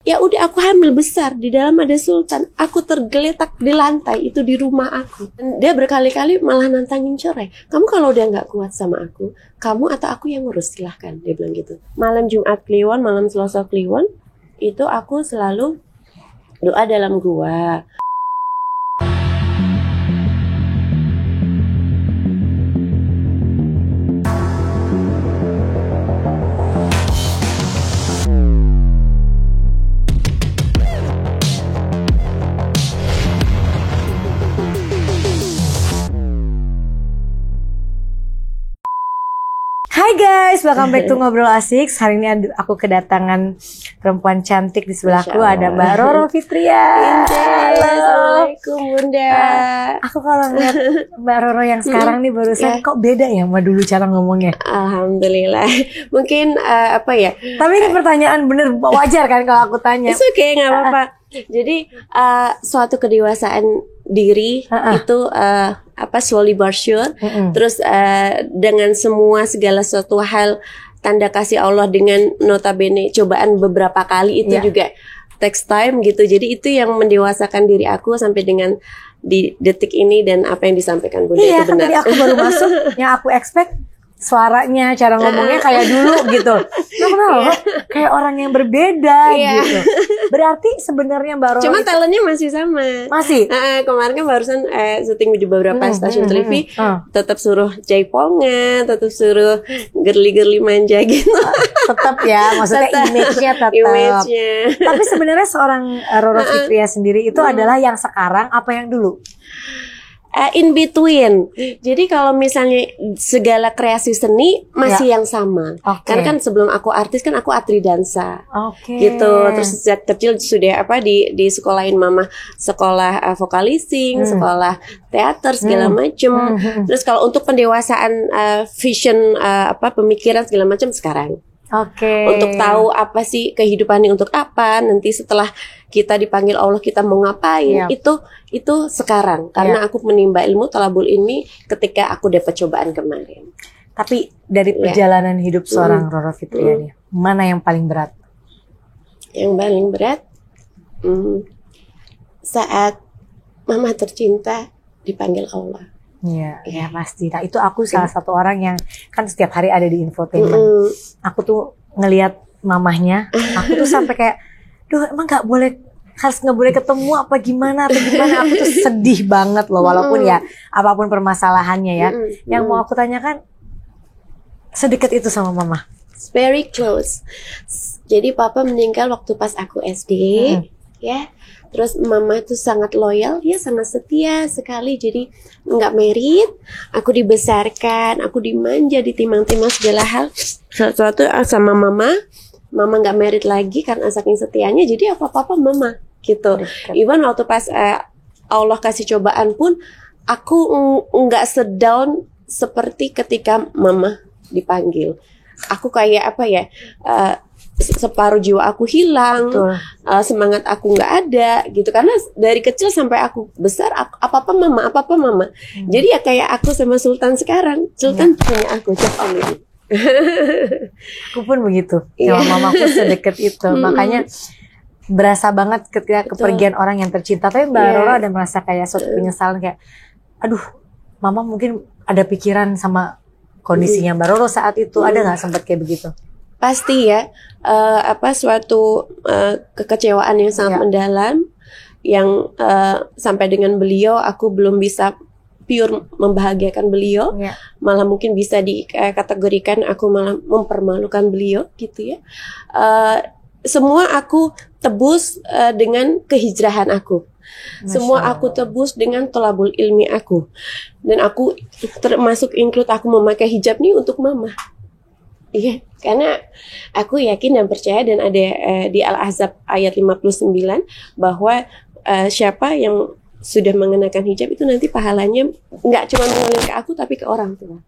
Ya udah, aku hamil besar, di dalam ada sultan, aku tergeletak di lantai itu di rumah aku. Dan dia berkali-kali malah nantangin cerai. Kamu kalau udah nggak kuat sama aku, kamu atau aku yang ngurus, silahkan, dia bilang gitu. Malam Jumat Kliwon, malam Selasa Kliwon, itu aku selalu doa dalam gua. Hai guys, welcome back to Ngobrol Asik. Hari ini aku kedatangan perempuan cantik di sebelahku. Ada Mbak Roro Fitria. Assalamualaikum Bunda. Aku kalau ngeliat Mbak Roro yang sekarang nih barusan kok beda ya sama dulu cara ngomongnya. Alhamdulillah. Mungkin apa ya? Tapi ini pertanyaan bener wajar kan kalau aku tanya. It's okay, nggak apa-apa. Jadi suatu kedewasaan diri itu slowly but sure. Terus dengan semua segala suatu hal tanda kasih Allah dengan notabene cobaan beberapa kali itu juga takes time gitu. Jadi itu yang mendewasakan diri aku sampai dengan di detik ini, dan apa yang disampaikan Bunda itu benar. Tadi aku baru masuk, yang aku expect suaranya, cara ngomongnya kayak dulu gitu. Kayak orang yang berbeda gitu. Berarti sebenarnya Mbak Roro cuma talentnya masih sama. Masih? Kemarin kan barusan syuting di beberapa stasiun TV, tetap suruh jaipongan, tetap suruh girly-girly manja gitu. Tetap ya, maksudnya image-nya tetap. Tapi sebenarnya seorang Roro Fitria sendiri itu adalah yang sekarang apa yang dulu? In between. Jadi kalau misalnya segala kreasi seni masih yang sama. Karena kan sebelum aku artis kan aku atri dansa. Gitu. Terus sejak kecil sudah di sekolahin mama sekolah vokalising, sekolah teater segala macem. Terus kalau untuk pendewasaan vision pemikiran segala macam sekarang. Untuk tahu apa sih kehidupan ini untuk apa, nanti setelah kita dipanggil Allah kita mau ngapain, itu sekarang. Karena aku menimba ilmu talabul ilmi ketika aku dapat cobaan kemarin. Tapi dari perjalanan hidup seorang Roro Fitria nih, mana yang paling berat? Yang paling berat saat mama tercinta dipanggil Allah. Iya pasti. Nah itu aku salah satu orang yang kan setiap hari ada di infotainment. Aku tuh ngelihat mamahnya, aku tuh sampai kayak, duh emang nggak boleh ketemu apa gimana. Aku tuh sedih banget loh, walaupun ya apapun permasalahannya ya. Yang mau aku tanyakan, sedekat itu sama mama? Very close. Jadi papa meninggal waktu pas aku SD, ya. Terus mama itu sangat loyal, dia sangat setia sekali. Jadi nggak married, aku dibesarkan, aku dimanja, ditimang-timang segala hal. Sesuatu sama mama nggak married lagi karena saking setianya. Jadi apa-apa mama gitu. Even waktu pas Allah kasih cobaan pun, aku nggak sedown seperti ketika mama dipanggil. Aku kayak separuh jiwa aku hilang, semangat aku nggak ada gitu, karena dari kecil sampai aku besar apa-apa mama. Jadi ya kayak aku sama Sultan sekarang, Sultan punya aku, just only. Aku pun begitu, sama mamaku sedekat itu. Makanya berasa banget ketika kepergian orang yang tercinta. Tapi Mbak Roro ada merasa kayak suatu penyesalan kayak, aduh mama mungkin ada pikiran sama kondisinya Mbak Roro saat itu, ada nggak sempat kayak begitu? Pasti ya, suatu kekecewaan yang sangat mendalam, yang sampai dengan beliau aku belum bisa pure membahagiakan beliau, malah mungkin bisa dikategorikan aku malah mempermalukan beliau gitu ya. Semua aku tebus dengan kehijrahan aku. Semua aku tebus dengan tolabul ilmi aku. Dan aku termasuk include aku memakai hijab nih untuk mama. Iya, karena aku yakin dan percaya, dan ada di Al-Ahzab ayat 59 bahwa siapa yang sudah mengenakan hijab itu nanti pahalanya nggak cuma mengalir ke aku tapi ke orang tua.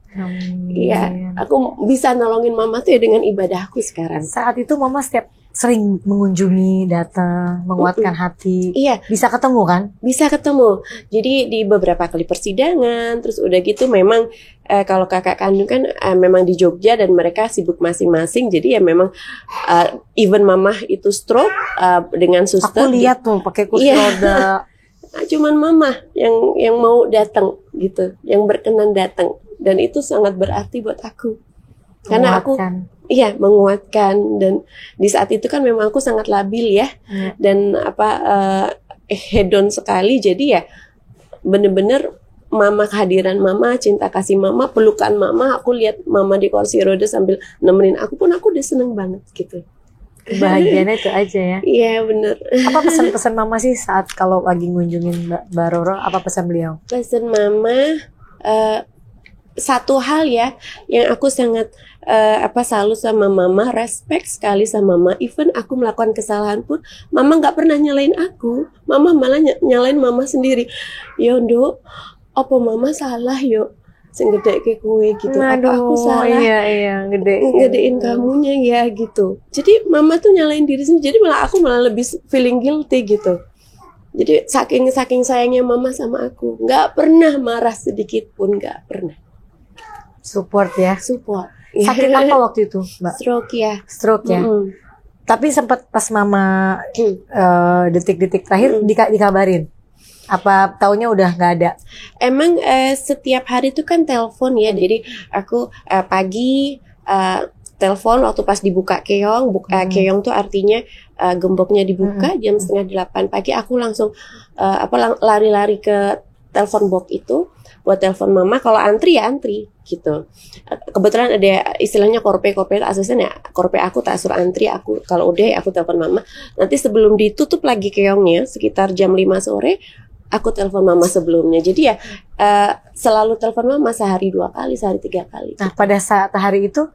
Iya, aku bisa nolongin mama tuh ya dengan ibadahku sekarang. Saat itu mama setiap sering mengunjungi, datang, menguatkan hati. Iya, Bisa ketemu kan? bisa ketemu. Jadi di beberapa kali persidangan, terus udah gitu memang kalau kakak kandung kan memang di Jogja dan mereka sibuk masing-masing. Jadi ya memang even mama itu stroke dengan suster. Aku lihat tuh pakai kursi Iya. roda. Cuman mama yang mau datang gitu, yang berkenan datang, dan itu sangat berarti buat aku. Karena aku iya menguatkan, dan di saat itu kan memang aku sangat labil ya, dan hedon sekali. Jadi ya bener-bener mama, kehadiran mama, cinta kasih mama, pelukan mama, aku lihat mama di kursi roda sambil nemenin aku pun aku udah seneng banget gitu. Kebahagiaannya itu aja ya. Iya bener. Apa pesan-pesan mama sih saat kalau lagi ngunjungin Mbak Roro? Apa pesan beliau? Pesan mama, satu hal ya yang aku sangat salut sama mama, respect sekali sama mama. Even aku melakukan kesalahan pun mama nggak pernah nyalain aku, mama malah nyalain mama sendiri. Yo Nduk, apa mama salah yo sing gede ke kue gitu. Apa aku salah? Iya, Gedein kamunya ya gitu. Jadi mama tuh nyalain diri sendiri. Jadi aku malah lebih feeling guilty gitu. Jadi saking sayangnya mama sama aku, nggak pernah marah sedikit pun, nggak pernah. Support ya. Support. Sakit apa waktu itu, Mbak? Stroke ya. Stroke ya. Tapi sempat pas mama detik-detik terakhir dikabarin. Apa taunya udah nggak ada? Emang setiap hari itu kan telepon ya. Jadi aku pagi telepon waktu pas dibuka keong. Keong tuh artinya gemboknya dibuka jam 7:30 pagi. Aku langsung lari-lari ke telepon box itu buat telepon mama. Kalau antri ya antri gitu. Kebetulan ada istilahnya korpe asisten ya. Korpe aku tak suruh antri, aku kalau udah ya aku telepon mama. Nanti sebelum ditutup lagi keongnya sekitar jam 5 sore aku telepon mama sebelumnya. Jadi ya selalu telepon mama sehari 2 kali, sehari 3 kali. Nah, pada saat hari itu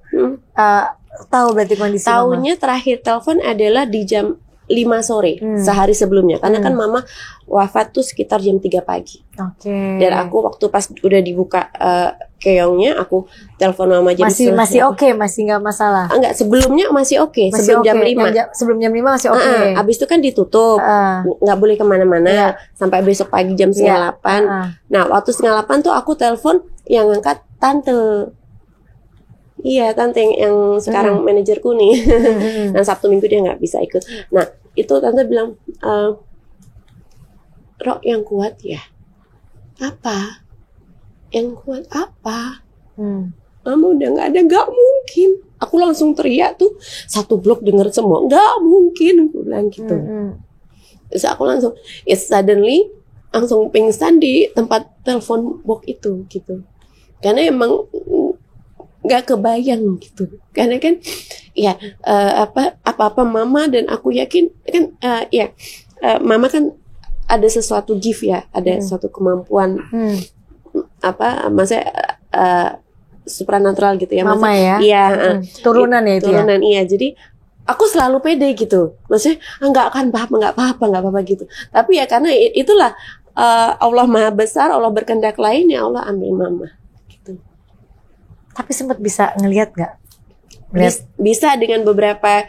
tahu berarti kondisi Taunya terakhir telepon adalah di jam 5 sore sehari sebelumnya. Karena kan mama wafat tuh sekitar jam 3 pagi. Oke. Dan aku waktu pas udah dibuka keongnya, aku telepon mama jam masih oke, masih nggak masalah. Enggak, sebelumnya masih oke, sebelum jam 5. Sebelum jam 5 masih oke. Abis itu kan ditutup, nggak boleh kemana-mana sampai besok pagi jam 7:30. Nah, waktu 7:30 tuh aku telepon, yang ngangkat tante. Iya, tante yang sekarang manajerku nih. Nah, Sabtu Minggu dia nggak bisa ikut. Nah, itu tante bilang, Rok, yang kuat ya. Apa? Yang kuat apa? Mama udah nggak ada, nggak mungkin. Aku langsung teriak tuh, satu blok denger semua, nggak mungkin, aku bilang gitu. Terus aku langsung, suddenly langsung pingsan di tempat telepon box itu gitu. Karena emang nggak kebayang gitu. Karena kan, ya apa-apa mama dan aku yakin kan, mama kan ada sesuatu gift ya, ada suatu kemampuan maksudnya supranatural gitu ya, mama ya. Iya, turunan ya itu. Turunan iya. Jadi aku selalu pede gitu. Maksudnya nggak apa-apa gitu. Tapi ya karena itulah Allah Maha Besar, Allah berkehendak lain, ya Allah ambil mama gitu. Tapi sempat bisa ngelihat nggak? Bisa dengan beberapa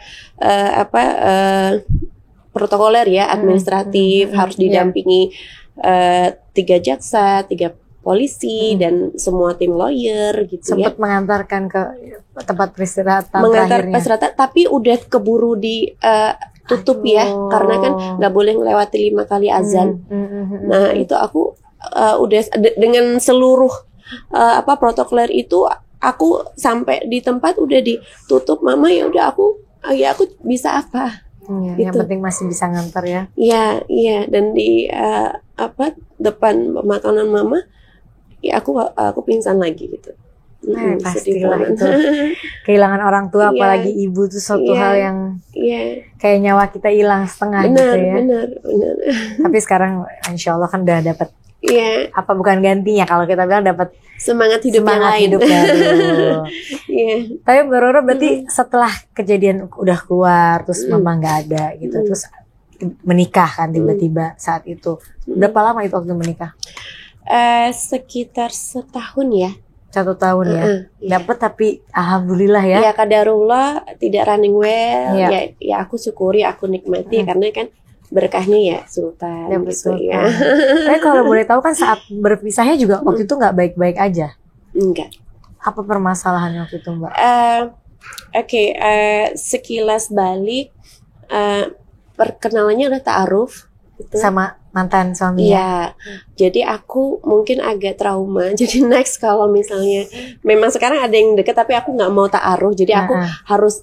protokoler ya, administratif, harus didampingi 3 jaksa, 3 polisi dan semua tim lawyer gitu. Sempat mengantarkan ke tempat peristirahatan mengantar terakhirnya. peserta, tapi udah keburu tutup ya, karena kan nggak boleh melewati 5 kali azan. Nah itu aku udah dengan seluruh protokoler itu, aku sampai di tempat udah ditutup, mama ya udah aku bisa apa? Yang penting masih bisa ngantar ya. Iya, dan di depan pemakaman mama, ya aku pingsan lagi gitu. Pastilah itu. Kehilangan orang tua, apalagi ibu tuh suatu hal yang kayak nyawa kita hilang setengah gitu ya. Benar. Tapi sekarang insya Allah kan udah dapat. Apa bukan gantinya kalau kita bilang dapat semangat hidup yang lain. Hidup baru. Tapi Mbak Roro berarti setelah kejadian udah keluar, terus mama nggak ada gitu, terus menikah kan tiba-tiba saat itu. Berapa lama itu waktu menikah? Sekitar setahun ya. 1 tahun ya. Iya. Dapat tapi alhamdulillah ya. Ya kadarullah tidak running well. Iya. Ya aku syukuri, aku nikmati karena kan berkahnya ya Sultan Ya, gitu betul. ya. Tapi kalau boleh tahu kan saat berpisahnya juga waktu itu nggak baik-baik aja. Enggak. Apa permasalahan waktu itu Mbak? Oke, sekilas balik perkenalannya udah ta'aruf gitu. Sama mantan suami ya? Iya, jadi aku mungkin agak trauma. Jadi next kalau misalnya memang sekarang ada yang deket tapi aku nggak mau ta'aruf. Jadi aku harus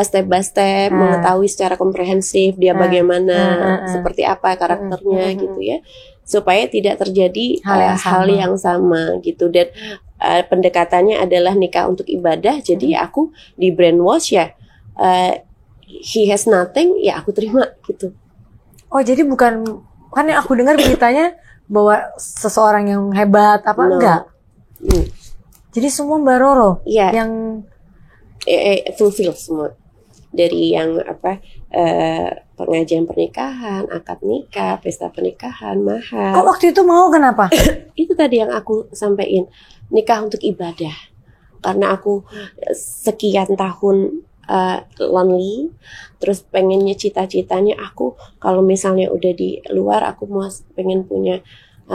step by step mengetahui secara komprehensif dia bagaimana, seperti apa karakternya gitu ya, supaya tidak terjadi hal yang sama gitu. Dan pendekatannya adalah nikah untuk ibadah. Jadi aku di brainwash ya, he has nothing, ya aku terima gitu. Oh jadi bukan, kan yang aku dengar beritanya bahwa seseorang yang hebat apa enggak? Jadi semua Mbak Roro yang fulfill semua, dari yang pengajian pernikahan, akad nikah, pesta pernikahan, mahar. Kok waktu itu mau kenapa? Itu tadi yang aku sampaikan, nikah untuk ibadah. Karena aku sekian tahun lonely, terus pengennya cita-citanya aku kalau misalnya udah di luar aku mau pengen punya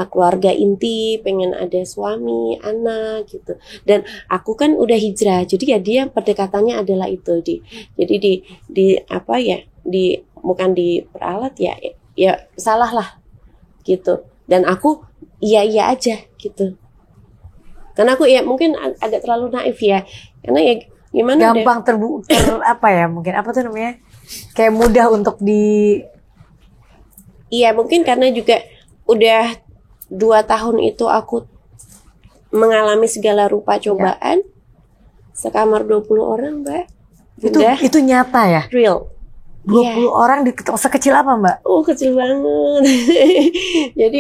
keluarga inti, pengen ada suami, anak gitu. Dan aku kan udah hijrah, jadi ya dia pendekatannya adalah itu jadi bukan diperalat ya salah lah gitu. Dan aku iya aja gitu. Karena aku ya mungkin agak terlalu naif ya, karena ya gimana gampang apa ya, mungkin apa tuh namanya, kayak mudah untuk iya mungkin karena juga udah 2 tahun itu aku mengalami segala rupa cobaan, sekamar 20 orang Mbak. Itu nyata ya? Real. 20 orang sekecil apa Mbak? Kecil banget. Jadi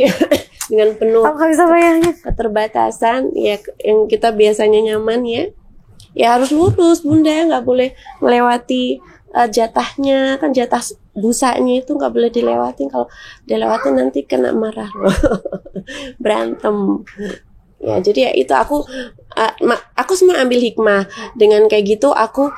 dengan penuh keterbatasan ya, yang kita biasanya nyaman ya harus lurus Bunda, nggak boleh melewati jatahnya, kan jatah busanya itu nggak boleh dilewatin. Kalau dilewatin nanti kena marah loh. Berantem ya. Jadi ya itu aku semua ambil hikmah dengan kayak gitu. Aku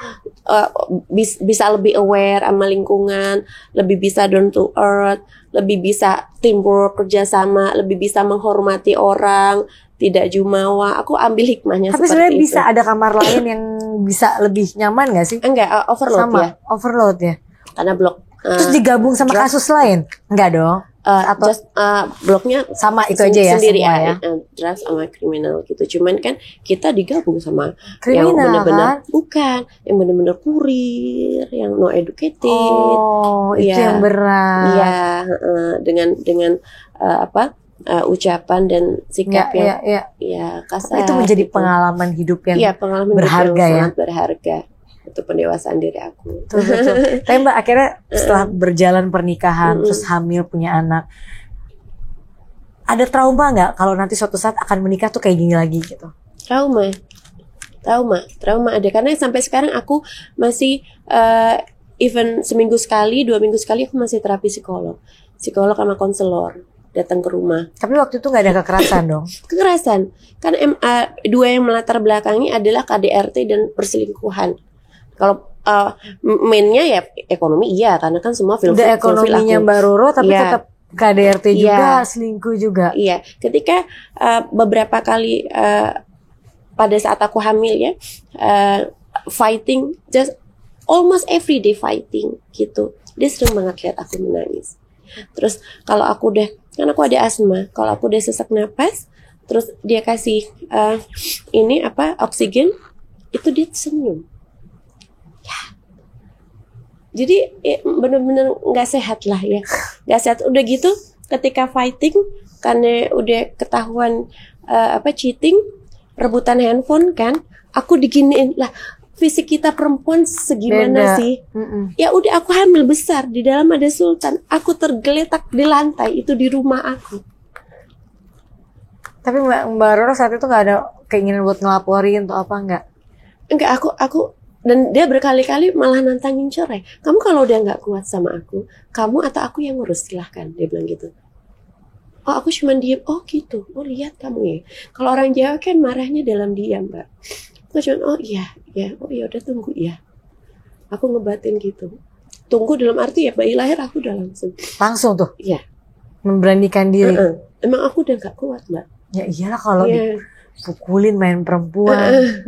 bisa lebih aware sama lingkungan, lebih bisa down to earth, lebih bisa teamwork, kerjasama, lebih bisa menghormati orang, tidak jumawa. Aku ambil hikmahnya. Tapi sebenarnya bisa ada kamar lain yang bisa lebih nyaman gak sih? Enggak, overload sama, ya. Overload ya. Karena blok. Terus digabung sama kasus lain? Enggak dong. Atau bloknya sama itu aja ya sendiri semua ya. Drugs sama kriminal gitu. Cuman kan kita digabung sama kriminal, yang benar-benar kan? Bukan, yang benar-benar kurir, yang no educated. Oh, itu yang berat. Iya, dengan ucapan dan sikap yang kasar. Itu menjadi pengalaman hidup yang berharga ya. Sangat berharga. Itu pendewasaan diri aku. Betul. Tapi Mbak akhirnya setelah berjalan pernikahan, terus hamil, punya anak, ada trauma nggak kalau nanti suatu saat akan menikah tuh kayak gini lagi gitu? Trauma ada, karena sampai sekarang aku masih even seminggu sekali, 2 minggu sekali aku masih terapi psikolog sama konselor datang ke rumah. Tapi waktu itu nggak ada kekerasan dong? Kekerasan, kan dua yang melatar belakangi adalah KDRT dan perselingkuhan. Kalau mainnya ya ekonomi, iya, karena kan semua udah ekonominya Mbak Roro, tapi tetap KDRT juga, selingkuh juga. Iya, ketika beberapa kali pada saat aku hamil ya, fighting, just almost every day fighting gitu. Dia sering banget lihat aku menangis. Terus kalau aku udah, kan aku ada asma, kalau aku udah sesak napas, terus dia kasih oksigen, itu dia senyum. Ya. Jadi bener-bener nggak sehat lah ya, nggak sehat. Udah gitu, ketika fighting, karena udah ketahuan cheating, rebutan handphone kan, aku diginiin lah. Fisik kita perempuan segimana sih? Ya udah, aku hamil besar, di dalam ada Sultan, aku tergeletak di lantai itu di rumah aku. Tapi Mbak Roro saat itu nggak ada keinginan buat ngelaporin atau apa nggak? Enggak, aku dan dia berkali-kali malah nantangin cerai. Kamu kalau udah nggak kuat sama aku, kamu atau aku yang ngurus, silahkan, dia bilang gitu. Oh aku cuman diem. Oh gitu. Oh lihat kamu ya. Kalau orang Jawa kan marahnya dalam diam, Mbak. Aku cuman oh iya, oh iya udah tunggu ya. Aku ngebatin gitu. Tunggu dalam arti ya bayi lahir aku udah langsung tuh. Iya. Memberanikan diri. Emang aku udah gak kuat, Mbak. Ya iyalah kalau dipukulin main perempuan.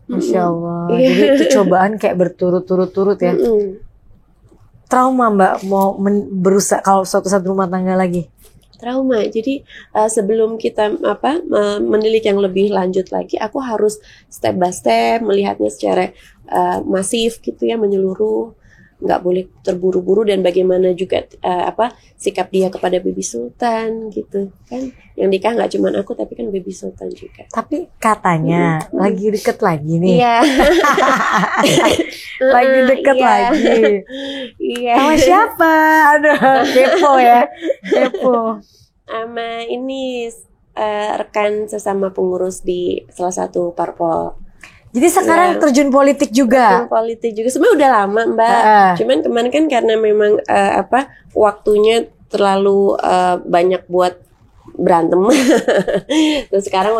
Masya Allah. Jadi itu cobaan kayak berturut-turut ya. Trauma Mbak mau berusaha kalau suatu saat rumah tangga lagi? Trauma. Jadi sebelum kita menilik yang lebih lanjut lagi, aku harus step by step melihatnya secara masif gitu ya, menyeluruh. Nggak boleh terburu-buru, dan bagaimana juga sikap dia kepada Baby Sultan gitu kan. Yang nikah nggak cuma aku tapi kan Baby Sultan juga. Tapi katanya lagi deket lagi nih. Iya. Lagi deket lagi. Iya. Sama siapa? Aduh, kepo ya. Kepo. Sama ini rekan sesama pengurus di salah satu parpol. Jadi sekarang terjun politik juga. Terjun politik juga. Sebenarnya udah lama, Mbak. Cuman kemarin kan karena memang waktunya terlalu banyak buat berantem. Terus sekarang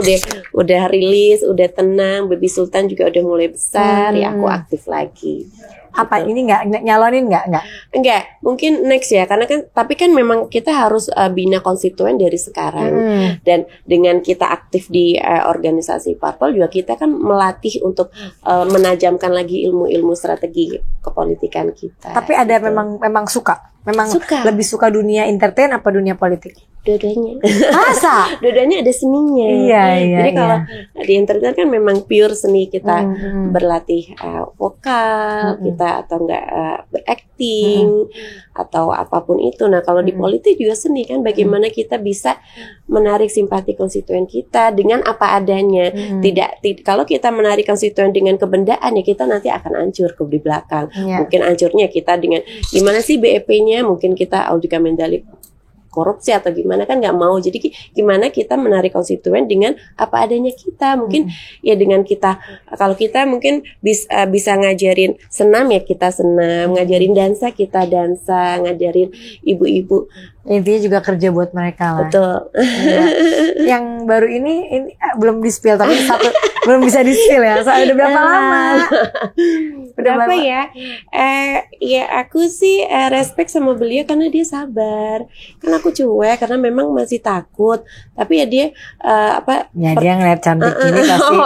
udah rilis, udah tenang, Baby Sultan juga udah mulai besar, ya aku aktif lagi. Apa ini nggak nyalonin nggak? Enggak, mungkin next ya, karena kan tapi kan memang kita harus bina konstituen dari sekarang. Dan dengan kita aktif di organisasi parpol juga kita kan melatih untuk menajamkan lagi ilmu-ilmu strategi kepolitikan kita. Tapi ada gitu. memang suka. Memang lebih suka dunia entertain apa dunia politik? Dua-duanya. Masa? Dua-duanya ada seninya. Iya. Jadi kalau di entertain kan memang pure seni, kita berlatih vokal, kita atau enggak berakting atau apapun itu. Nah, kalau di politik juga seni kan, bagaimana kita bisa menarik simpati konstituen kita dengan apa adanya. Tidak kalau kita menarik konstituen dengan kebendaan ya kita nanti akan hancur di belakang. Mungkin hancurnya kita dengan gimana sih BEP-nya, mungkin kita juga mendalik korupsi atau gimana, kan nggak mau. Jadi gimana kita menarik konstituen dengan apa adanya kita, mungkin ya dengan kita, kalau kita mungkin bisa ngajarin senam ya kita senam, ngajarin dansa kita dansa, ngajarin ibu-ibu. Intinya juga kerja buat mereka lah. Betul. Ya. Yang baru ini belum di-spill, tapi belum bisa di-spill ya. Soalnya udah berapa lama? Berapa ya? Ya aku sih respect sama beliau karena dia sabar. Kan aku cuek karena memang masih takut. Tapi ya dia Ya dia ngeliat cantik ini pasti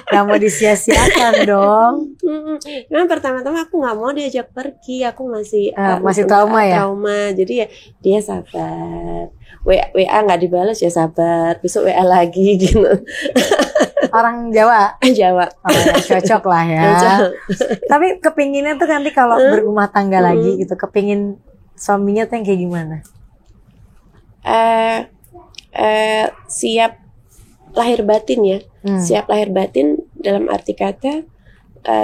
gak mau disia-siakan dong. Memang pertama-tama aku gak mau diajak pergi. Aku masih trauma ya? Trauma. Jadi ya dia sabar. WA nggak dibalas ya sabar. Besok WA lagi gitu. Orang Jawa. Jawa. Cocok lah ya. Tapi kepinginnya tuh nanti kalau berumah tangga lagi gitu, kepingin suaminya tuh yang kayak gimana? Siap lahir batin ya. Siap lahir batin dalam arti kata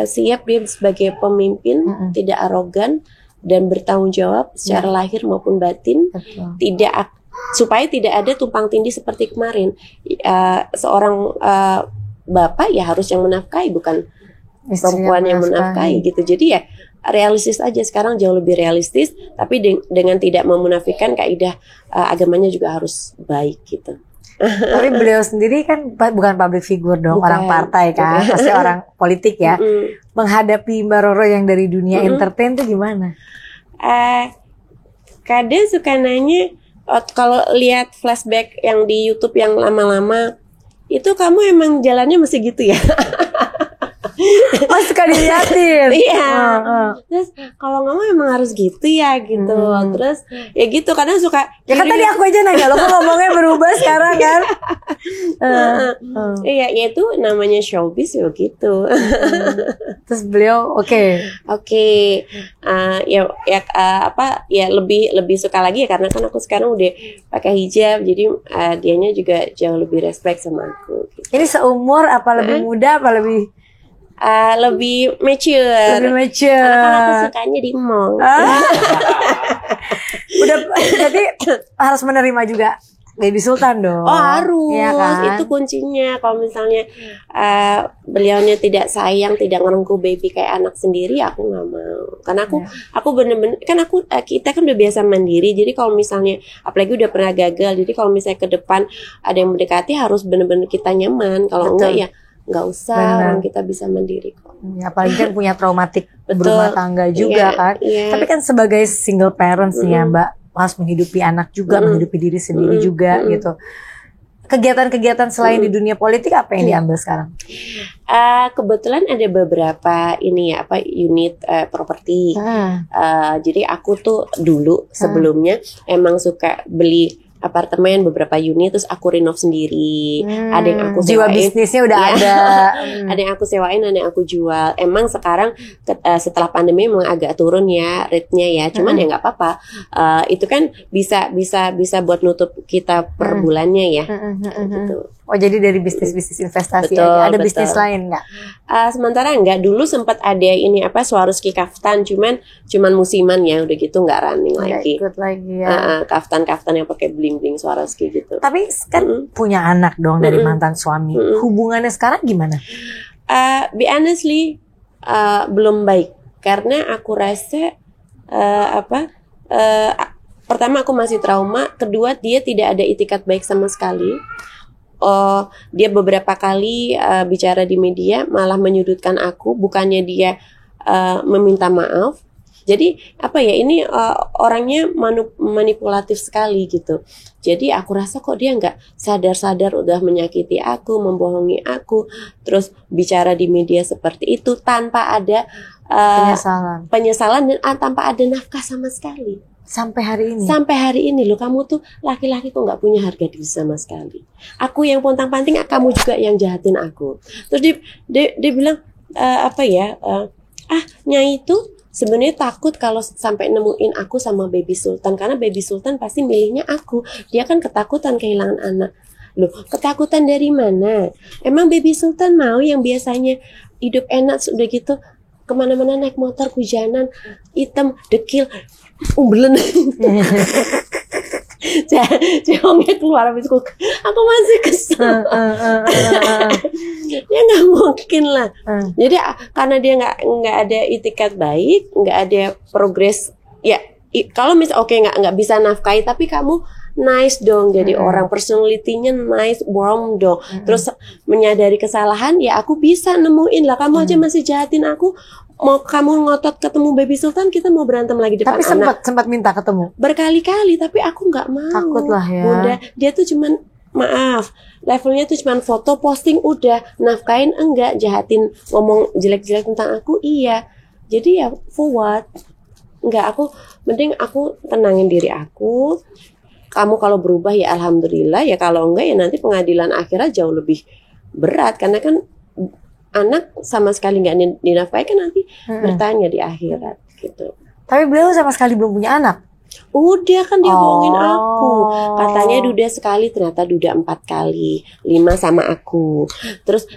siap dia sebagai pemimpin, tidak arogan dan bertanggung jawab secara lahir maupun batin. Betul. Supaya tidak ada tumpang tindih seperti kemarin. Seorang bapak ya harus yang menafkahi, bukan perempuan yang menafkahi gitu. Jadi ya realistis aja, sekarang jauh lebih realistis, tapi dengan tidak memunafikan kaidah agamanya juga harus baik gitu. Tapi beliau sendiri kan bukan public figure dong, orang partai kan, pasti orang politik ya. Menghadapi Mbak Roro yang dari dunia entertain tuh gimana? Kadang suka nanya, kalau lihat flashback yang di YouTube yang lama-lama, itu kamu emang jalannya masih gitu ya? Oh suka diliatin. Iya. Terus kalau ngomong emang harus gitu ya gitu. Terus ya gitu kadang suka. Ya kan tadi aku aja nanya, lo kok ngomongnya berubah sekarang kan? Iya, ya itu namanya showbiz ya gitu. Terus beliau oke. Ya lebih suka lagi ya karena kan aku sekarang udah pakai hijab, jadi dianya juga jauh lebih respect sama aku. Gitu. Ini seumur apa lebih muda apa lebih? Lebih mature. Karena kan aku sukanya di mall. Udah jadi harus menerima juga baby sultan dong. Oh harus, ya kan? itu kuncinya. Kalau misalnya beliaunya tidak sayang, tidak ngerengkuh baby kayak anak sendiri, aku nggak mau. Karena aku bener-bener kan kita kan udah biasa mandiri. Jadi kalau misalnya apalagi udah pernah gagal, jadi kalau misalnya ke depan ada yang mendekati harus bener-bener kita nyaman. Kalau enggak ya nggak usah, orang kita bisa mandiri kok. Ya, apalagi kan punya traumatik berumah tangga juga kan. Tapi kan sebagai single parents nih ya Mbak, harus menghidupi anak juga, menghidupi diri sendiri juga gitu. Kegiatan-kegiatan selain di dunia politik apa yang diambil sekarang? Kebetulan ada beberapa unit properti. Jadi aku tuh dulu sebelumnya emang suka beli apartemen beberapa unit terus aku renov sendiri. Ada yang aku jiwa sewain, bisnisnya udah ada. Ada yang aku sewain, ada yang aku jual. Emang sekarang setelah pandemi memang agak turun ya rate-nya ya. Cuman ya nggak apa-apa. Itu kan bisa buat nutup kita per bulannya ya. Gitu. Oh jadi dari bisnis investasi betul, aja. Ada betul. Bisnis lain nggak? Sementara enggak. Dulu sempat ada Swarovski kaftan, cuman musiman ya, udah gitu nggak running lagi. Ikut lagi ya. Kaftan yang pakai bling Swarovski gitu. Tapi kan punya anak dong dari mantan suami. Hubungannya sekarang gimana? Be honestly belum baik karena aku rasa pertama aku masih trauma, kedua dia tidak ada itikat baik sama sekali. Dia beberapa kali bicara di media malah menyudutkan aku, bukannya dia meminta maaf. Jadi ini orangnya manipulatif sekali gitu. Jadi aku rasa kok dia nggak sadar udah menyakiti aku, membohongi aku, terus bicara di media seperti itu tanpa ada penyesalan dan tanpa ada nafkah sama sekali. Sampai hari ini? Sampai hari ini loh, kamu tuh laki-laki kok nggak punya harga diri sama sekali. Aku yang pontang-panting, kamu juga yang jahatin aku. Terus dia bilang Nyai itu sebenarnya takut kalau sampai nemuin aku sama Baby Sultan, karena Baby Sultan pasti milihnya aku. Dia kan ketakutan kehilangan anak. Loh, ketakutan dari mana? Emang Baby Sultan mau yang biasanya hidup enak sudah gitu kemana-mana naik motor hujanan, hitam, dekil, umbelen. Cehongnya keluar habis aku masih kesel. Ya nggak mungkin lah. Jadi karena dia nggak ada itikat baik, nggak ada progres. Ya kalau nggak bisa nafkahi, tapi kamu nice dong, jadi orang personality-nya nice, warm dong. Terus menyadari kesalahan, ya aku bisa nemuin lah. Kamu aja masih jahatin aku. Mau kamu ngotot ketemu Baby Sultan, kita mau berantem lagi depan anak. Tapi sempat minta ketemu berkali-kali, tapi aku nggak mau. Takut lah ya. Bunda, dia tuh cuman levelnya tuh cuman foto posting udah, nafkain enggak, jahatin, ngomong jelek-jelek tentang aku iya. Jadi ya for what? Enggak, mending aku tenangin diri aku. Kamu kalau berubah ya alhamdulillah, ya kalau enggak ya nanti pengadilan akhirat jauh lebih berat, karena kan anak sama sekali nggak dinafkahi kan nanti bertanya di akhirat gitu. Tapi beliau sama sekali belum punya anak. Udah kan dia bohongin aku. Katanya duda sekali, ternyata duda 4 kali, 5 sama aku. Terus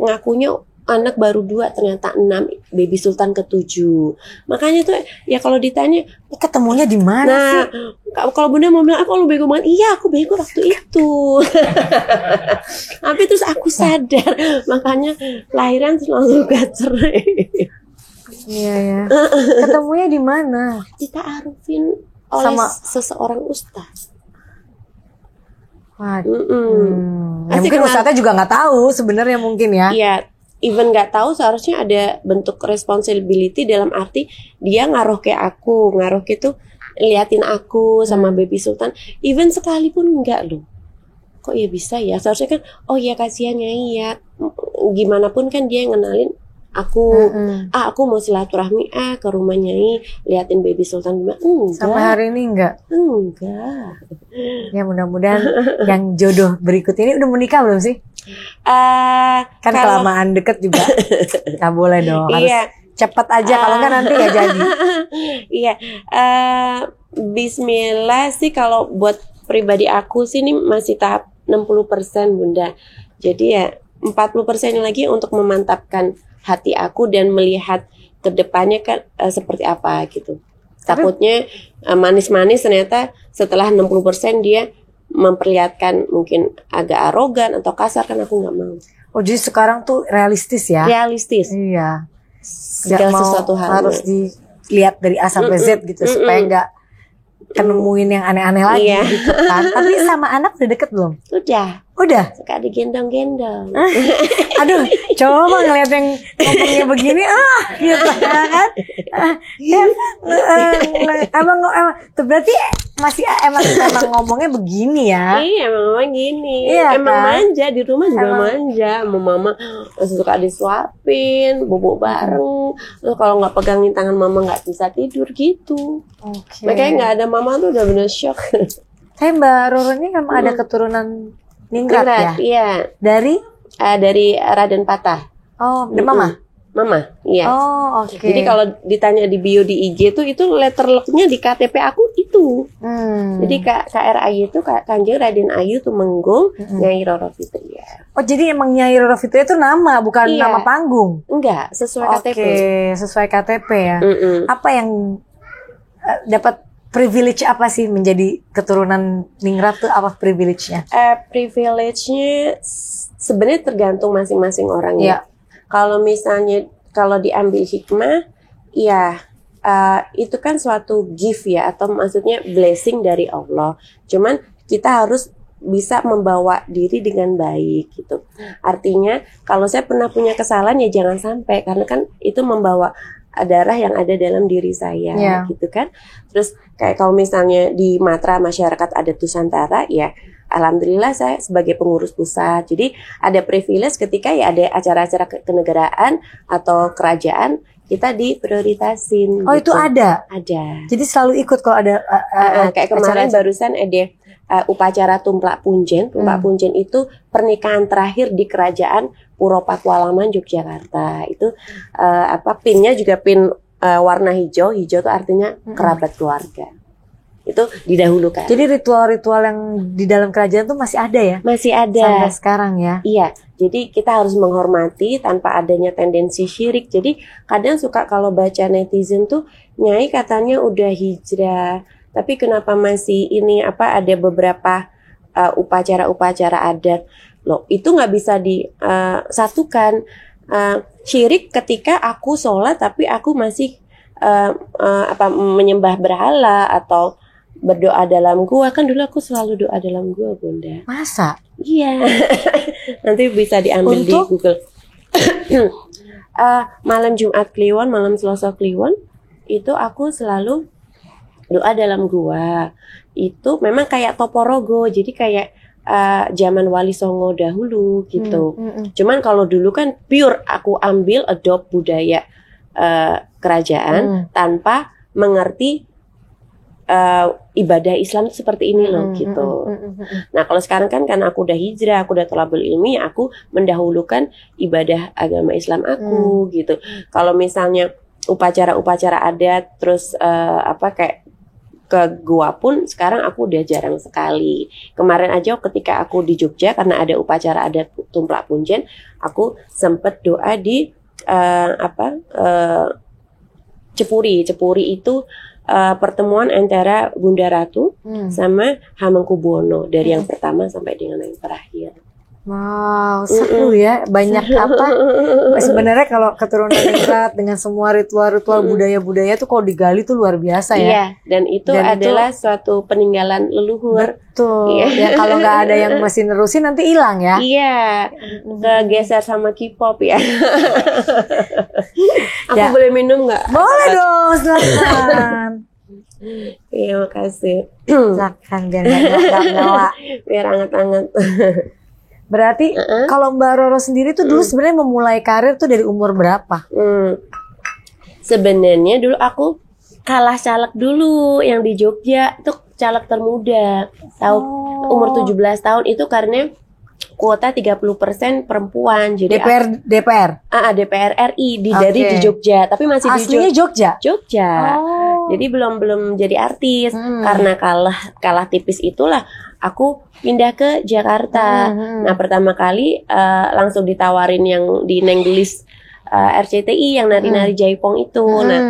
ngakunya anak baru 2, ternyata 6, Baby Sultan ke-7. Makanya tuh ya kalau ditanya ketemunya di mana sih? Kalau Bunda mau bilang aku lu bego banget, iya aku bego waktu itu. Tapi terus aku sadar, makanya lahiran langsung gak cerai. Iya ya. Ketemunya di mana? Dita'arufin oleh seseorang ustaz. Ya, mungkin ustaznya juga nggak tahu sebenarnya mungkin ya. Iya. Even nggak tahu, seharusnya ada bentuk responsibility dalam arti dia ngaruh ke aku, ngaruh ke tuh liatin aku sama Baby Sultan. Even sekalipun enggak loh. Kok ya bisa ya? Seharusnya kan, oh ya kasihan Nyai ya. Gimana pun kan dia yang ngenalin aku. Aku mau silaturahmi ke rumah Nyai, liatin Baby Sultan gimana? Enggak. Sampai hari ini enggak? Enggak. Ya mudah-mudahan yang jodoh berikut ini udah menikah belum sih? Kan kelamaan deket juga nggak boleh dong, harus cepat aja, kalau nggak nanti nggak jadi. Iya, Bismillah sih kalau buat pribadi aku sih ini masih tahap 60% Bunda. Jadi ya 40% lagi untuk memantapkan hati aku dan melihat ke depannya kan seperti apa gitu. Takutnya manis-manis ternyata setelah 60% dia memperlihatkan mungkin agak arogan atau kasar, kan aku nggak mau. Oh, jadi sekarang tuh realistis ya? Realistis. Iya. Segala sesuatu harus dilihat dari A sampai Z gitu, supaya nggak kenemuin yang aneh-aneh lagi gitu kan. Tapi sama anak udah deket belum? Udah. Suka digendong-gendong. Aduh, coba ngeliat yang ngomongnya begini, gitu kan? Emang berarti masih emang ngomongnya begini ya? Iya, emang gini. Iya, emang kan? manja di rumah juga manja. Mau mama suka disuapin, bobo bareng. Terus kalau nggak pegangin tangan mama nggak bisa tidur gitu. Okay. Makanya nggak ada mama tuh udah bener shock. Saya Mbak Roro ini memang ada keturunan Ningrat ya? Iya. Dari Raden Patah. Oh, Mama? Mama, iya. Oh, oke. Jadi kalau ditanya di bio di IG tuh, itu letter lucknya di KTP aku itu. Jadi KR Ayu itu Kanjeng Raden Ayu Tumenggung Nyai Roro Fitria. Oh, jadi emang Nyai Roro Fitria itu nama, bukan nama panggung? Enggak, sesuai KTP. Oke, sesuai KTP ya. Apa yang dapat privilege apa sih menjadi keturunan Ningrat tuh, apa privilege-nya? Privilege-nya sebenarnya tergantung masing-masing orang ya. Kalau misalnya diambil hikmah, ya itu kan suatu gift ya, atau maksudnya blessing dari Allah. Cuman kita harus bisa membawa diri dengan baik gitu. Artinya kalau saya pernah punya kesalahan ya jangan sampai, karena kan itu membawa darah yang ada dalam diri saya gitu kan. Terus kayak kalau misalnya di Matra Masyarakat Adat Nusantara ya, alhamdulillah saya sebagai pengurus pusat, jadi ada privilege ketika ya ada acara-acara kenegaraan atau kerajaan kita diprioritasin. Oh gitu. Itu ada? Ada. Jadi selalu ikut kalau ada kayak kemarin barusan ada upacara Tumplak Punjen. Tumplak Punjen itu pernikahan terakhir di kerajaan Puro Pakualaman Yogyakarta. Itu pinnya juga pin warna hijau. Hijau itu artinya kerabat keluarga. Itu didahulukan. Jadi ritual-ritual yang di dalam kerajaan tuh masih ada ya? Masih ada. Sampai sekarang ya? Iya. Jadi kita harus menghormati tanpa adanya tendensi syirik. Jadi kadang suka kalau baca netizen tuh, Nyai katanya udah hijrah, tapi kenapa masih ini ada beberapa upacara-upacara adat. Loh, itu nggak bisa disatukan. Syirik ketika aku sholat tapi aku masih menyembah berhala atau berdoa dalam gua. Kan dulu aku selalu doa dalam gua, Bunda. Masa? Iya. Nanti bisa diambil di Google. Malam Jumat Kliwon, malam Selasa Kliwon, itu aku selalu doa dalam gua. Itu memang kayak Toporogo, jadi kayak zaman Wali Songo dahulu gitu. Cuman kalau dulu kan pure aku ambil adopt budaya kerajaan tanpa mengerti ibadah Islam itu seperti ini loh gitu. Nah kalau sekarang kan karena aku udah hijrah, aku udah thalabul ilmi, aku mendahulukan ibadah agama Islam aku gitu. Kalau misalnya upacara-upacara adat terus kayak ke gua pun sekarang aku udah jarang sekali. Kemarin aja ketika aku di Jogja karena ada upacara adat Tumplak Punjen, aku sempet doa di Cepuri. Cepuri itu pertemuan antara Bunda Ratu sama Hamengkubuwono dari yang pertama sampai dengan yang terakhir. Wow, seru ya, banyak sebenarnya kalau keturunan Ningrat dengan semua ritual-ritual budaya-budaya tuh kalau digali tuh luar biasa ya. Iya, dan itu adalah suatu peninggalan leluhur. Betul. Ya kalau nggak ada yang masih nerusin nanti hilang ya. Iya, kegeser sama K-pop ya. Aku boleh minum nggak? Boleh dong, silakan. Iya, makasih. Silakan biar nggak nyala. Biar anget-anget. Berarti kalau Mbak Roro sendiri tuh dulu sebenarnya memulai karir tuh dari umur berapa? Sebenarnya dulu aku kalah caleg dulu yang di Jogja, itu caleg termuda. Umur 17 tahun itu karena kuota 30% perempuan. Jadi DPR RI dari di Jogja, tapi masih aslinya di Jogja. Jadi belum jadi artis. Karena kalah tipis itulah aku pindah ke Jakarta. Nah pertama kali langsung ditawarin yang di Nenggelis RCTI yang nari-nari jaipong itu. Nah,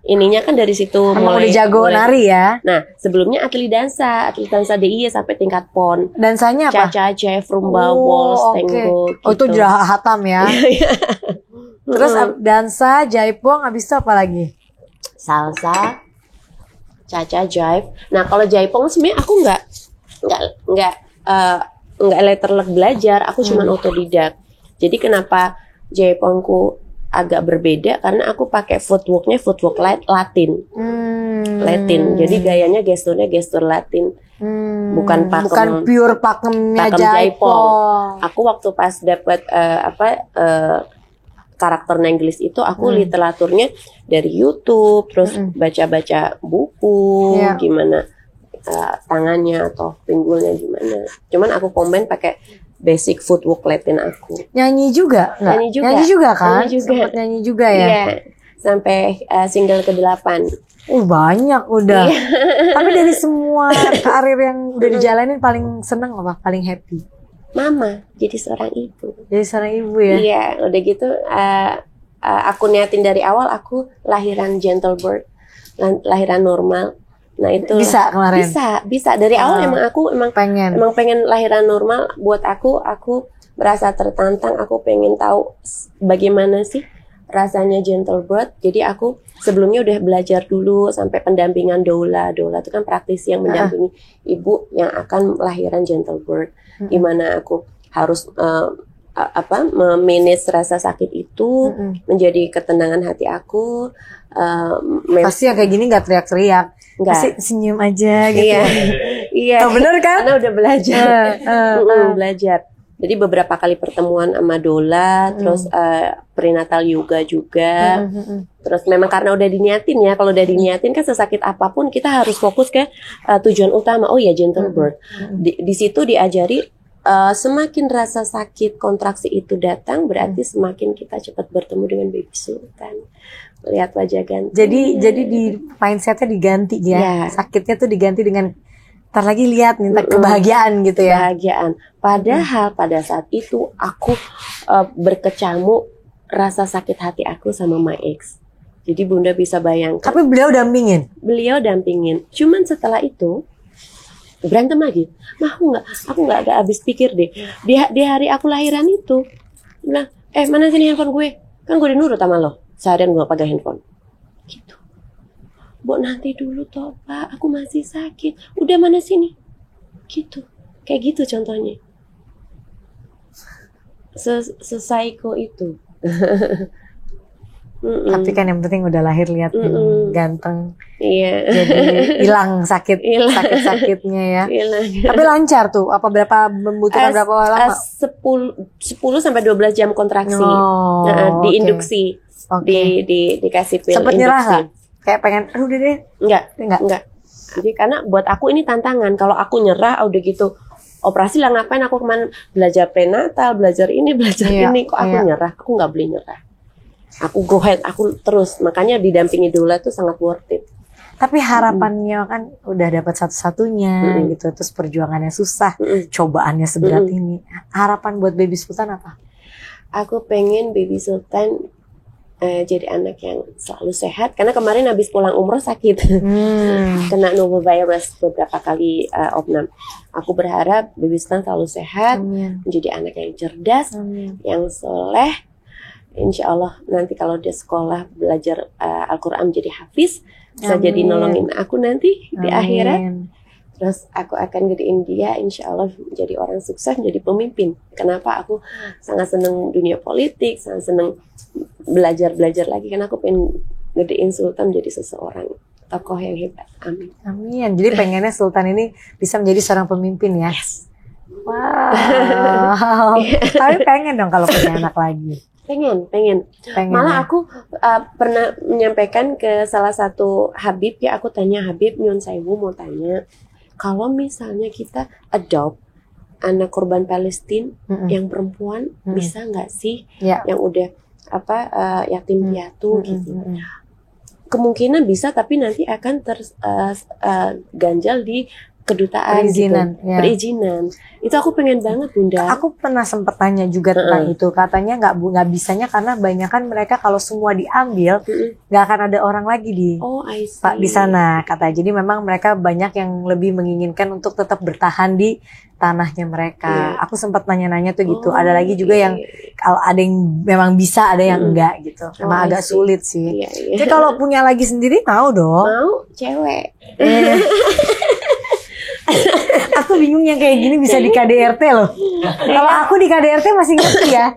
ininya kan dari situ Emang udah jago nari ya. Nah, sebelumnya atlet dansa DIY sampai tingkat PON. Dansanya apa? Cha-cha, jive, rumba, waltz, tango gitu. Oh, itu udah hatam ya. Terus dansa, jaipong, habis itu apa lagi? Salsa, cha-cha, jive. Nah, kalau jaipong sebenarnya aku nggak letterlek belajar, aku cuma otodidak. Jadi kenapa jaipongku agak berbeda karena aku pakai footwork Latin. Latin. Jadi gayanya gestur Latin. Bukan pure pakemnya jaipong. Aku waktu pas dapat karakter Inggris itu aku literaturnya dari YouTube, terus baca-baca buku, gimana tangannya atau pinggulnya gimana. Cuman aku komen pakai basic footwork Latin aku. Nyanyi juga? Nyanyi juga kan? Sempet nyanyi juga ya? Iya, sampai single ke-8. Banyak udah. Tapi dari semua karir yang udah dijalanin paling seneng apa? Paling happy? Mama, jadi seorang ibu. Jadi seorang ibu ya? Iya, udah gitu aku niatin dari awal aku lahiran gentle birth, lahiran normal. Nah itu bisa kemarin? Bisa. Dari awal emang pengen lahiran normal. Buat aku merasa tertantang. Aku pengen tahu bagaimana sih rasanya gentle birth. Jadi aku sebelumnya udah belajar dulu sampai pendampingan doula. Doula itu kan praktisi yang mendampingi ibu yang akan lahiran gentle birth. Gimana aku harus memanage rasa sakit itu menjadi ketenangan hati aku. Pasti yang kayak gini nggak teriak-teriak, pasti senyum aja gitu. Iya. Oh, bener kan? Karena udah belajar. Belajar. Jadi beberapa kali pertemuan sama doula, terus prenatal yoga juga. Terus memang karena udah diniatin ya, kalau udah diniatin kan sesakit apapun kita harus fokus ke tujuan utama. Oh ya, gentle birth. Di situ diajari semakin rasa sakit kontraksi itu datang, berarti semakin kita cepat bertemu dengan baby sultan. Lihat wajah ganti. Jadi di mindsetnya diganti ya. Sakitnya tuh diganti dengan ntar lagi lihat minta kebahagiaan gitu ya. Kebahagiaan. Padahal pada saat itu aku berkecamuk rasa sakit hati aku sama my ex. Jadi Bunda bisa bayangkan. Tapi beliau dampingin. Cuman setelah itu berantem lagi. Aku nggak habis pikir deh. Di hari aku lahiran itu, bilang, mana sini handphone gue? Kan gue udah nurut sama lo. Seharian gue pakai handphone. Gitu. Bo nanti dulu toh Pak, aku masih sakit. Udah mana sini? Gitu. Kayak gitu contohnya. Sesaiko itu. Tapi kan yang penting udah lahir lihat ganteng. Iya. Jadi hilang sakit-sakitnya ya. Tapi lancar tuh. Apa membutuhkan berapa lama? 10 sampai 12 jam kontraksi. Di induksi. Dikasih pil. Sempet nyerah gak? Kayak pengen aduh udah deh. Enggak. Jadi karena buat aku ini tantangan. Kalau aku nyerah udah gitu operasi lah, ngapain aku kemana belajar prenatal, belajar ini kok aku nyerah. Aku nggak boleh nyerah. Aku go ahead, aku terus. Makanya didampingi doula tuh sangat worth it. Tapi harapannya kan udah dapat satu-satunya gitu. Terus perjuangannya susah, cobaannya seberat ini. Harapan buat baby sultan apa? Aku pengen baby sultan jadi anak yang selalu sehat. Karena kemarin habis pulang umroh sakit, kena norovirus beberapa kali opnam. Aku berharap baby sultan selalu sehat, menjadi anak yang cerdas, yang soleh. Insya Allah nanti kalau dia sekolah belajar Al-Quran jadi hafiz, bisa jadi nolongin aku nanti di akhirat. Terus aku akan gedein dia, insya Allah menjadi orang sukses, menjadi pemimpin. Kenapa aku sangat senang dunia politik, sangat senang belajar lagi, karena aku pengen gedein Sultan jadi seseorang tokoh yang hebat. Amin. Amin. Jadi pengennya Sultan ini bisa menjadi seorang pemimpin ya. Yes. Wow. Tapi pengen dong kalau punya anak lagi. Pengen. Malah aku pernah menyampaikan ke salah satu Habib ya, aku tanya Habib Nyun Sewu, mau tanya, kalau misalnya kita adopt anak korban Palestina yang perempuan, bisa nggak sih yang udah yatim piatu gitu? Kemungkinan bisa, tapi nanti akan ganjal di kedutaan perizinan, gitu. Perizinan. Itu aku pengen banget Bunda. Aku pernah sempat tanya juga tentang itu. Katanya nggak bisanya karena banyak kan mereka kalau semua diambil nggak akan ada orang lagi di sana kata. Jadi memang mereka banyak yang lebih menginginkan untuk tetap bertahan di tanahnya mereka. Aku sempat nanya-nanya tuh gitu. Ada lagi juga yang kalau ada yang memang bisa, ada yang enggak gitu. Emang agak sulit sih. Jadi kalau punya lagi sendiri mau dong. Mau, cewek. Aku bingung yang kayak gini bisa di KDRT loh. Kalau aku di KDRT masih ngerti ya,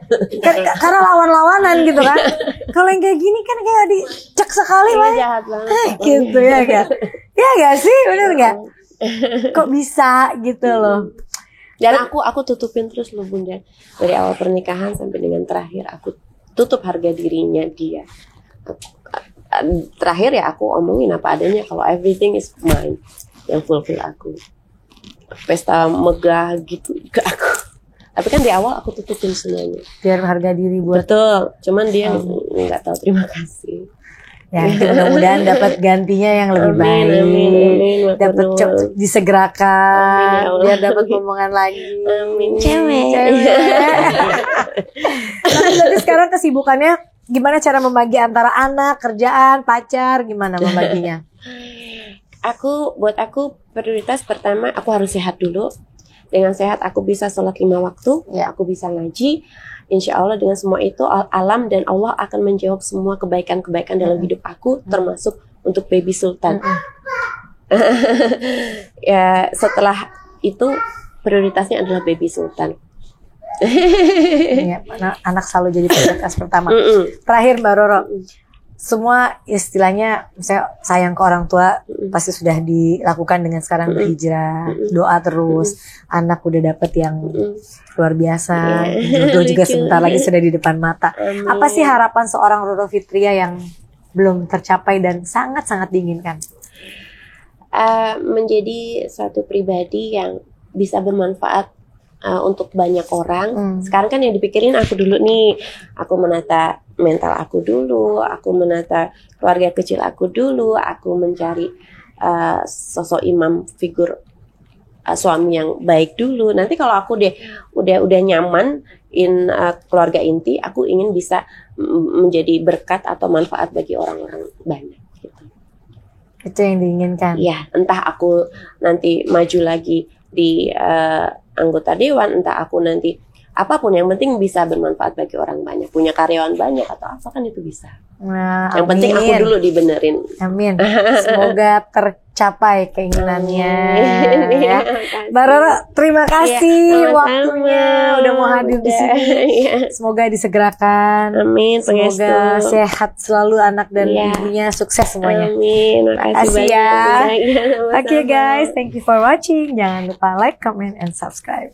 karena lawan-lawanan gitu kan. Kalau yang kayak gini kan kayak dicek sekali lah. Jahat banget. Gitu ya kan? Ya gak sih, bener gak? Kok bisa gitu loh? Dan aku tutupin terus loh Bunda. Dari awal pernikahan sampai dengan terakhir aku tutup harga dirinya dia. Terakhir ya aku omongin apa adanya kalau everything is mine, yang fulfill aku. Pesta megah gitu ke aku. Tapi kan di awal aku tutupin semuanya. Biar harga diri buat. Betul. Cuman dia nggak tahu terima kasih. Ya mudah-mudahan dapat gantinya yang lebih baik. Amin. Dapat disegerakan. Biar dapat omongan lagi. Amin. Cewek. Tapi sekarang kesibukannya gimana cara membagi antara anak, kerjaan, pacar, gimana membaginya? Buat aku prioritas pertama aku harus sehat dulu. Dengan sehat aku bisa sholat 5 waktu, aku bisa ngaji. Insya Allah dengan semua itu alam dan Allah akan menjawab semua kebaikan-kebaikan dalam hidup aku, termasuk untuk baby Sultan. Ya setelah itu prioritasnya adalah baby Sultan. Ya, anak selalu jadi prioritas pertama. Terakhir Mbak Roro. Semua istilahnya misalnya sayang ke orang tua pasti sudah dilakukan dengan sekarang berhijrah, doa terus, anak udah dapet yang luar biasa, jodoh juga sebentar lagi sudah di depan mata. Apa sih harapan seorang Roro Fitria yang belum tercapai dan sangat-sangat diinginkan? Menjadi suatu pribadi yang bisa bermanfaat untuk banyak orang. Sekarang kan yang dipikirin aku dulu nih, aku menata mental aku dulu, aku menata keluarga kecil aku dulu, aku mencari sosok imam figur suami yang baik dulu. Nanti kalau aku udah nyaman keluarga inti, aku ingin bisa menjadi berkat atau manfaat bagi orang-orang banyak. Gitu. Itu yang diinginkan. Ya, entah aku nanti maju lagi di anggota dewan, entah aku nanti apapun, yang penting bisa bermanfaat bagi orang banyak, punya karyawan banyak atau apa kan itu bisa. Nah, yang penting aku dulu dibenerin. Amin. Semoga tercapai keinginannya. Ya. Mbak Roro, terima kasih waktunya udah mau hadir di sini. Semoga disegerakan. Amin. Semoga sehat selalu anak dan ibunya, sukses semuanya. Amin. Terima kasih ya. Oke guys, thank you for watching. Jangan lupa like, comment, and subscribe.